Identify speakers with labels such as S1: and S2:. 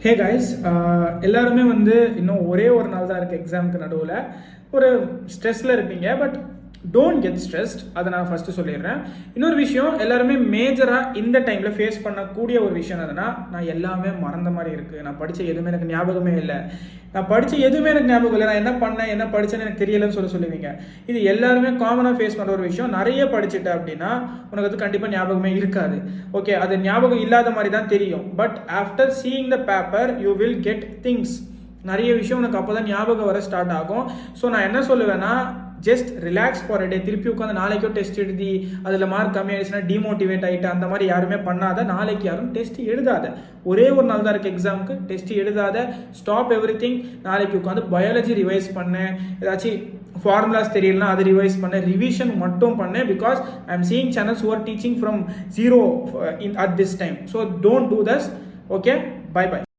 S1: Hey guys, எல்லாருமே இன்னும் ஒரே ஒரு நாள் தான் இருக்குது எக்ஸாமுக்கு நடுவில். ஒரு ஸ்ட்ரெஸ்ஸில் இருப்பீங்க. பட் டோன்ட் கெட் ஸ்ட்ரெஸ்ட், அதை நான் ஃபஸ்ட்டு சொல்லிடுறேன். இன்னொரு விஷயம், எல்லாருமே மேஜராக இந்த டைமில் ஃபேஸ் பண்ணக்கூடிய ஒரு விஷயம் என்னதுன்னா, நான் எல்லாமே மறந்த மாதிரி இருக்குது, நான் படித்த எதுவுமே எனக்கு ஞாபகமே இல்லை, நான் படித்த எதுவுமே எனக்கு ஞாபகம் இல்லை, நான் என்ன பண்ணேன் என்ன படித்தேன்னு எனக்கு தெரியலன்னு சொல்லுவீங்க. இது எல்லாருமே காமனாக ஃபேஸ் பண்ணுற ஒரு விஷயம். நிறைய படிச்சுட்ட அப்படின்னா உனக்கு அது கண்டிப்பாக ஞாபகமே இருக்காது. ஓகே, அது ஞாபகம் இல்லாத மாதிரி தான் தெரியும். But after seeing the paper you will get things. நிறைய விஷயம் உனக்கு அப்போ தான் ஞாபகம் வர ஸ்டார்ட் ஆகும். ஸோ நான் என்ன சொல்லுவேன்னா, ஜஸ்ட் ரிலாக்ஸ் ஃபார் அ டே. திருப்பி உட்காந்து நாளைக்கோ டெஸ்ட் எழுதி அதில் மார்க் கம்மியாயிடுச்சுன்னா டிமோட்டிவேட் ஆகிட்டு அந்த மாதிரி யாருமே பண்ணாத. நாளைக்கு யாரும் டெஸ்ட் எழுதாத. ஒரே ஒரு நாள் தான் இருக்குது எக்ஸாமுக்கு. டெஸ்ட் எழுதாத. Stop every thing. நாளைக்கு உட்காந்து பயாலஜி ரிவைஸ் பண்ணேன், ஏதாச்சும் ஃபார்முலாஸ் தெரியலனா அது ரிவைஸ் பண்ணேன், ரிவிஷன் மட்டும் பண்ணேன். Because I am seeing channels who are teaching from 0 at this time. So don't do this. Okay, bye bye.